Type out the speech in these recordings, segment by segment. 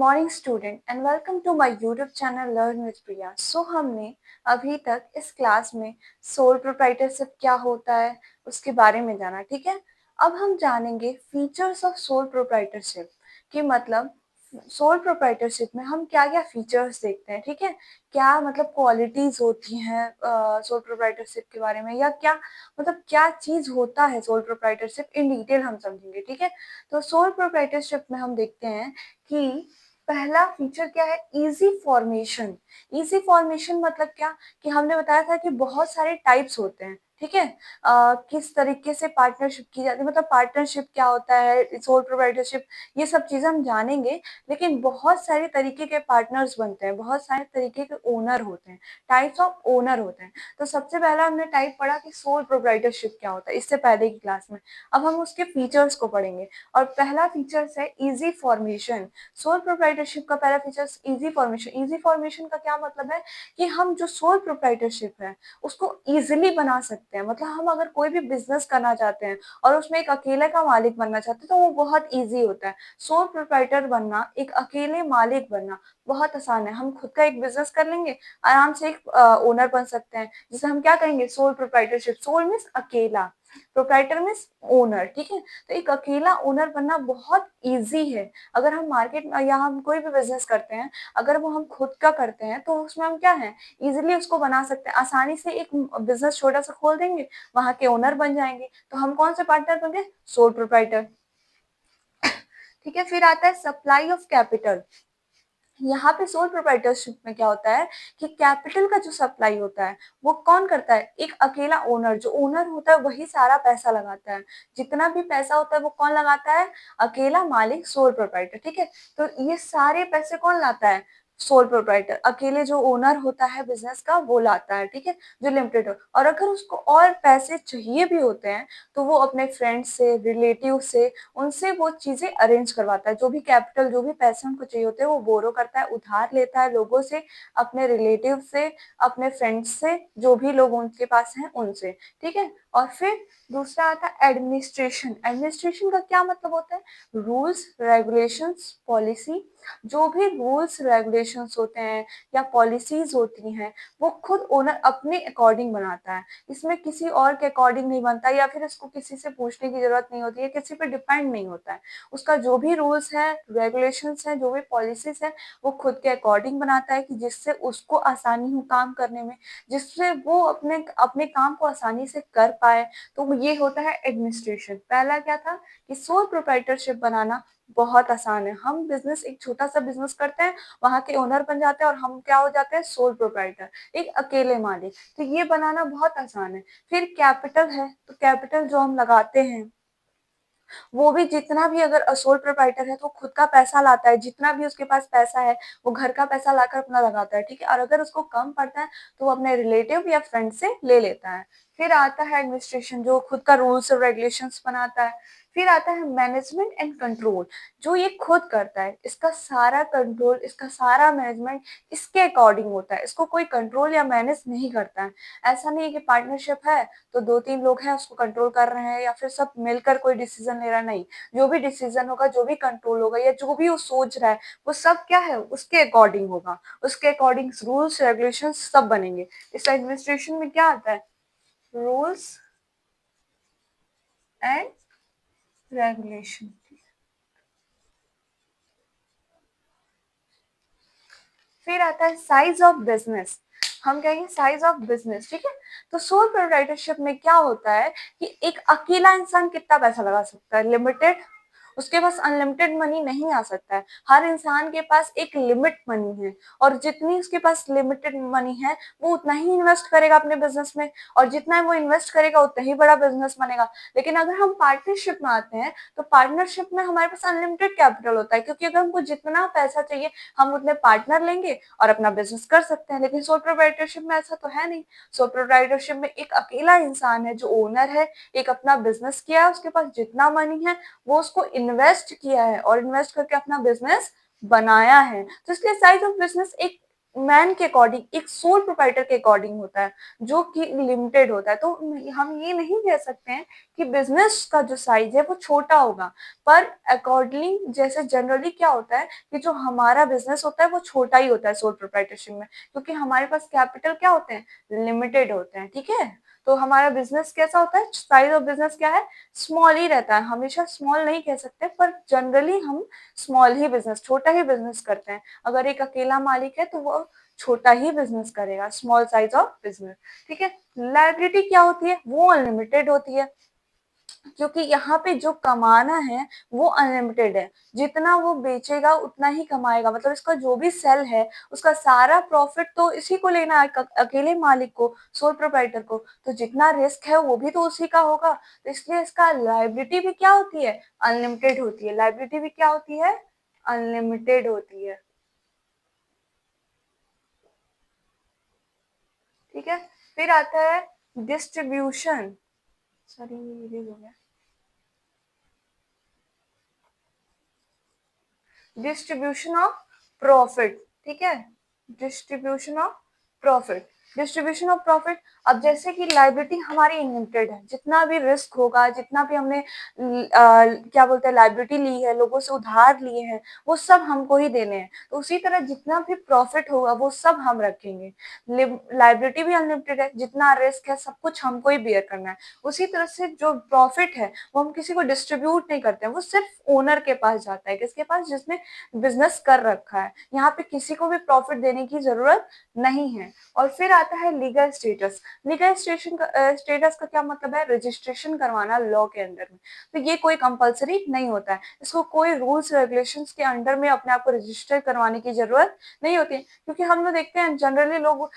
Morning student and welcome to my YouTube channel learn with Priya. हमने अभी तक इस क्लास में सोल प्रोप्राइटरशिप क्या होता है उसके बारे में जाना। ठीक है, अब हम जानेंगे फीचर्स ऑफ सोल प्रोप्राइटरशिप कि मतलब सोल प्रोप्राइटरशिप में हम क्या क्या फीचर्स देखते हैं। ठीक है, क्या मतलब क्वालिटीज होती हैं सोल प्रोप्राइटरशिप के बारे में, या क्या मतलब क्या चीज होता है सोल प्रोप्राइटरशिप, इन डिटेल हम समझेंगे। ठीक है, तो सोल प्रोप्राइटरशिप में हम देखते हैं कि पहला फीचर क्या है, इजी फॉर्मेशन। इजी फॉर्मेशन मतलब क्या कि हमने बताया था कि बहुत सारे टाइप्स होते हैं। ठीक है, किस तरीके से पार्टनरशिप की जाती है, मतलब पार्टनरशिप क्या होता है, सोल प्रोप्राइटरशिप, ये सब चीजें हम जानेंगे। लेकिन बहुत सारे तरीके के पार्टनर्स बनते हैं, बहुत सारे तरीके के ओनर होते हैं, टाइप्स ऑफ ओनर होते हैं। तो सबसे पहला हमने टाइप पढ़ा कि सोल प्रोप्राइटरशिप क्या होता है इससे पहले की क्लास में। अब हम उसके फीचर्स को पढ़ेंगे और पहला फीचर्स है इजी फॉर्मेशन। सोल प्रोप्राइटरशिप का पहला features easy formation. Easy formation का क्या मतलब है कि हम जो सोल प्रोप्राइटरशिप है उसको इजीली बना सकते हैं। मतलब हम अगर कोई भी बिजनेस करना चाहते हैं और उसमें एक अकेले का मालिक बनना चाहते हैं तो वो बहुत इजी होता है। सोल प्रोप्राइटर बनना, एक अकेले मालिक बनना बहुत आसान है। हम खुद का एक बिजनेस कर लेंगे, आराम से एक ओनर बन सकते हैं, जिसे हम क्या कहेंगे, सोल प्रोप्राइटरशिप। सोल मीन्स अकेला, प्रोप्राइटर मीन्स ओनर। ठीक है, तो एक अकेला ओनर बनना बहुत इजी है। अगर हम मार्केट में या हम कोई भी बिजनेस करते हैं, अगर वो हम खुद का करते हैं तो उसमें हम क्या है, इजीली उसको बना सकते हैं। आसानी से एक बिजनेस छोटा सा खोल देंगे, वहां के ओनर बन जाएंगे। तो हम कौन से पार्टनर बन गए, सोल प्रोप्राइटर। ठीक है, फिर आता है सप्लाई ऑफ कैपिटल। यहाँ पे सोल प्रोप्राइटरशिप में क्या होता है कि कैपिटल का जो सप्लाई होता है वो कौन करता है, एक अकेला ओनर। जो ओनर होता है वही सारा पैसा लगाता है। जितना भी पैसा होता है वो कौन लगाता है, अकेला मालिक, सोल प्रोप्राइटर। ठीक है, तो ये सारे पैसे कौन लाता है, सोल प्रोप्राइटर। अकेले जो ओनर होता है बिजनेस का वो लाता है। ठीक है, जो लिमिटेड हो। और अगर उसको और पैसे चाहिए भी होते हैं तो वो अपने फ्रेंड से, रिलेटिव से, उनसे वो चीजें अरेंज करवाता है। जो भी कैपिटल, जो भी पैसे उनको चाहिए होते हैं वो बोरो करता है, उधार लेता है लोगों से, अपने रिलेटिव से, अपने फ्रेंड्स से, जो भी लोग उनके पास हैं उनसे। ठीक है, और फिर दूसरा आता है एडमिनिस्ट्रेशन। एडमिनिस्ट्रेशन का क्या मतलब होता है, रूल्स रेगुलेशंस पॉलिसी। जो भी रूल्स रेगुलेशंस होते हैं या पॉलिसीज होती हैं वो खुद ओनर अपने अकॉर्डिंग बनाता है। इसमें किसी और के अकॉर्डिंग नहीं बनता, या फिर इसको किसी से पूछने की जरूरत नहीं होती है, किसी पे डिपेंड नहीं होता है। उसका जो भी रूल्स है, रेगुलेशंस है, जो भी पॉलिसीज है, वो खुद के अकॉर्डिंग बनाता है कि जिससे उसको आसानी हो काम करने में, जिससे वो अपने अपने काम को आसानी से कर पाए। तो ये होता है एडमिनिस्ट्रेशन। पहला क्या था कि सोल प्रोप्राइटरशिप बनाना बहुत आसान है। हम बिजनेस, एक छोटा सा बिजनेस करते हैं, वहां के ओनर बन जाते हैं और हम क्या हो जाते हैं, सोल प्रोप्राइटर, एक अकेले मालिक। तो ये बनाना बहुत आसान है। फिर कैपिटल है, तो कैपिटल जो हम लगाते हैं वो भी जितना भी, अगर सोल प्रोप्राइटर है तो खुद का पैसा लाता है, जितना भी उसके पास पैसा है वो घर का पैसा लाकर अपना लगाता है। ठीक है, और अगर उसको कम पड़ता है तो वो अपने रिलेटिव या फ्रेंड से ले लेता है। फिर आता है एडमिनिस्ट्रेशन, जो खुद का रूल्स और रेगुलेशंस बनाता है। फिर आता है मैनेजमेंट एंड कंट्रोल, जो ये खुद करता है। इसका सारा कंट्रोल, इसका सारा मैनेजमेंट इसके अकॉर्डिंग होता है। इसको कोई कंट्रोल या मैनेज नहीं करता है। ऐसा नहीं है कि पार्टनरशिप है तो दो तीन लोग हैं उसको कंट्रोल कर रहे हैं या फिर सब मिलकर कोई डिसीजन ले रहा है, नहीं। जो भी डिसीजन होगा, जो भी कंट्रोल होगा, या जो भी वो सोच रहा है, वो सब क्या है, उसके अकॉर्डिंग होगा। उसके अकॉर्डिंग रूल्स रेगुलेशन सब बनेंगे। इस एडमिनिस्ट्रेशन में क्या आता है, रूल्स एंड रेगुलेशन। फिर आता है साइज ऑफ बिजनेस। हम कहेंगे साइज ऑफ बिजनेस। ठीक है, तो सोल प्रोप्राइटरशिप में क्या होता है कि एक अकेला इंसान कितना पैसा लगा सकता है, लिमिटेड। उसके पास अनलिमिटेड मनी नहीं आ सकता है। हर इंसान के पास एक लिमिट मनी है, और जितनी उसके पास लिमिटेड मनी है वो उतना ही इन्वेस्ट करेगा अपने बिजनेस में, और जितना वो इन्वेस्ट करेगा उतना ही बड़ा बिजनेस बनेगा। लेकिन अगर हम पार्टनरशिप में आते हैं तो पार्टनरशिप में हमारे पास अनलिमिटेड कैपिटल होता है, क्योंकि अगर हमको जितना पैसा चाहिए हम उतने पार्टनर लेंगे और अपना बिजनेस कर सकते हैं। लेकिन सोल प्रोप्राइटरशिप में ऐसा तो है नहीं। सोल प्रोप्राइटरशिप में एक अकेला इंसान है जो ओनर है, एक अपना बिजनेस किया है, उसके पास जितना मनी है वो उसको इन्वेस्ट किया है और इन्वेस्ट करके अपना बिजनेस बनाया है। तो इसलिए साइज ऑफ बिजनेस एक मैन के अकॉर्डिंग, एक सोल प्रोप्राइटर के अकॉर्डिंग होता है, जो कि लिमिटेड होता है। तो हम ये नहीं कह सकते हैं कि बिजनेस का जो साइज है वो छोटा होगा, पर अकॉर्डिंगली जैसे जनरली क्या होता है कि जो हमारा बिजनेस होता है वो छोटा ही होता है सोल प्रोप्राइटरशिप में, क्योंकि हमारे पास कैपिटल क्या होते हैं, लिमिटेड होते हैं, ठीक है। तो हमारा बिजनेस कैसा होता है, साइज ऑफ बिजनेस क्या है, स्मॉल ही रहता है, हमेशा स्मॉल नहीं कह सकते, पर जनरली हम स्मॉल ही बिजनेस, छोटा ही बिजनेस करते हैं। अगर एक अकेला मालिक है तो वो छोटा ही बिजनेस करेगा, स्मॉल साइज ऑफ बिजनेस, ठीक है। लायबिलिटी क्या होती है, वो अनलिमिटेड होती है, क्योंकि यहाँ पे जो कमाना है वो अनलिमिटेड है, जितना वो बेचेगा उतना ही कमाएगा, मतलब इसका जो भी सेल है उसका सारा प्रॉफिट तो इसी को लेना है, अकेले मालिक को, सोल प्रोप्राइटर को। तो जितना रिस्क है वो भी तो उसी का होगा, तो इसलिए इसका लायबिलिटी भी क्या होती है, अनलिमिटेड होती है। लायबिलिटी भी क्या होती है, अनलिमिटेड होती है, ठीक है। फिर आता है डिस्ट्रीब्यूशन, सॉरी ये हो गया, डिस्ट्रीब्यूशन ऑफ प्रॉफिट, ठीक है, distribution of profit, distribution of profit. अब जैसे कि लाइबिलिटी हमारी अनलिमिटेड है, जितना भी रिस्क होगा, जितना भी हमने क्या बोलते हैं लाइबिलिटी ली है, लोगों से उधार लिए हैं, वो सब हमको ही देने हैं। तो उसी तरह जितना भी प्रॉफिट होगा वो सब हम रखेंगे। लाइबिलिटी भी अनलिमिटेड है, जितना रिस्क है सब कुछ हमको ही बियर करना है। उसी तरह से जो प्रॉफिट है वो हम किसी को डिस्ट्रीब्यूट नहीं करते हैं, वो सिर्फ ओनर के पास जाता है, किसके पास, जिसने बिजनेस कर रखा है। यहाँ पे किसी को भी प्रॉफिट देने की जरूरत नहीं है। और फिर आता है लीगल स्टेटस। लीगल स्टेटस का क्या मतलब है, रजिस्ट्रेशन करवाना लॉ के अंडर में। तो ये कोई कंपलसरी नहीं होता है, इसको कोई रूल्स रेगुलेशंस के अंडर में अपने आप को रजिस्टर करवाने की जरूरत नहीं होती है, क्योंकि हम लोग देखते हैं जनरली लोग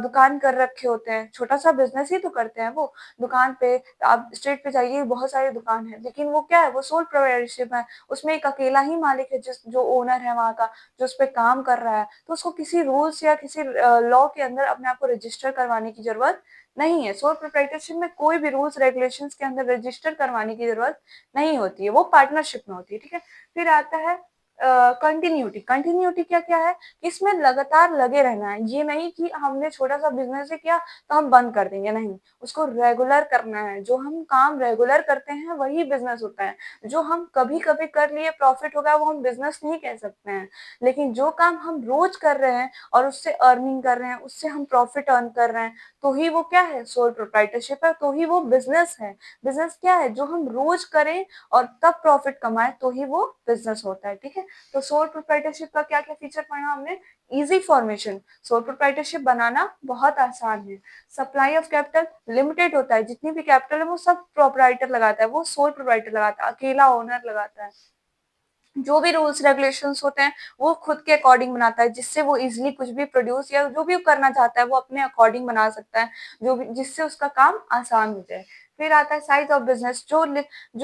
दुकान कर रखे होते हैं, छोटा सा बिजनेस ही तो करते हैं वो। दुकान पे आप स्ट्रीट पे जाइए, बहुत सारी दुकान है, लेकिन वो क्या है, वो सोल प्रोप्राइटरशिप है, उसमें एक अकेला ही मालिक है, जिस जो ओनर है वहाँ का, जो उस पर काम कर रहा है। तो उसको किसी रूल्स या किसी लॉ के अंदर अपने आप को रजिस्टर करवाने की जरूरत नहीं है। सोल प्रोप्राइटरशिप में कोई भी रूल्स रेगुलेशंस के अंदर रजिस्टर करवाने की जरूरत नहीं होती है, वो पार्टनरशिप में होती है, ठीक है। फिर आता है कंटिन्यूटी। कंटिन्यूटी क्या क्या है, इसमें लगातार लगे रहना है, ये नहीं कि हमने छोटा सा बिजनेस किया तो हम बंद कर देंगे, नहीं, उसको रेगुलर करना है। जो हम काम रेगुलर करते हैं वही बिजनेस होता है। जो हम कभी कभी कर लिए प्रॉफिट हो गया वो हम बिजनेस नहीं कह सकते हैं, लेकिन जो काम हम रोज कर रहे हैं और उससे अर्निंग कर रहे हैं, उससे हम प्रॉफिट अर्न कर रहे हैं, तो ही वो क्या है, सोल प्रोप्राइटरशिप है, तो ही वो बिजनेस है। बिजनेस क्या है, जो हम रोज करें और तब प्रॉफिट कमाए, तो ही वो बिजनेस होता है, ठीक है। तो सोल प्रोप्राइटरशिप का क्या क्या फीचर पढ़ा हमने, इजी फॉर्मेशन, सोल प्रोप्राइटरशिप बनाना बहुत आसान है। सप्लाई ऑफ कैपिटल लिमिटेड होता है, जितनी भी कैपिटल है वो सब प्रोप्राइटर लगाता है, वो सोल प्रोप्राइटर लगाता है, अकेला ओनर लगाता है। जो भी रूल्स रेगुलेशंस होते हैं वो खुद के अकॉर्डिंग बनाता है, जिससे वो इजिली कुछ भी प्रोड्यूस या जो भी करना चाहता है वो अपने अकॉर्डिंग बना सकता है, जो भी जिससे उसका काम आसान हो जाए। फिर आता है साइज ऑफ बिजनेस, जो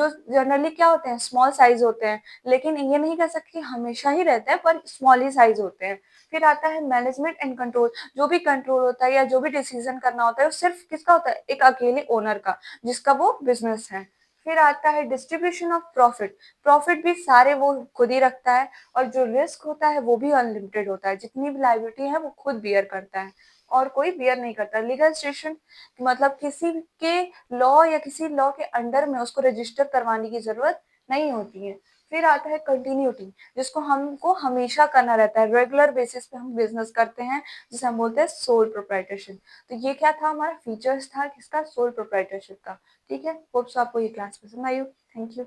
जनरली क्या होते हैं, स्मॉल साइज होते हैं, लेकिन ये नहीं कह सकते कि हमेशा ही रहते हैं, पर स्मॉल ही साइज होते हैं। फिर आता है मैनेजमेंट एंड कंट्रोल, जो भी कंट्रोल होता है या जो भी डिसीजन करना होता है वो सिर्फ किसका होता है, एक अकेले ओनर का, जिसका वो बिजनेस है। फिर आता है डिस्ट्रीब्यूशन ऑफ प्रॉफिट। प्रॉफिट भी सारे वो खुद ही रखता है, और जो रिस्क होता है वो भी अनलिमिटेड होता है, जितनी भी लाइबिलिटी है वो खुद बियर करता है और कोई बियर नहीं करता। लीगल स्टेशन मतलब किसी के लॉ या किसी लॉ के अंडर में उसको रजिस्टर करवाने की जरूरत नहीं होती है। फिर आता है कंटिन्यूटी, जिसको हमको हमेशा करना रहता है, रेगुलर बेसिस पे हम बिजनेस करते हैं, जिसे हम बोलते हैं सोल प्रोप्राइटरशिप। तो ये क्या था, हमारा फीचर्स था किसका, सोल प्रोप्राइटरशिप का, ठीक है। होप्स आपको ये क्लास पसंद आई हो। Thank you.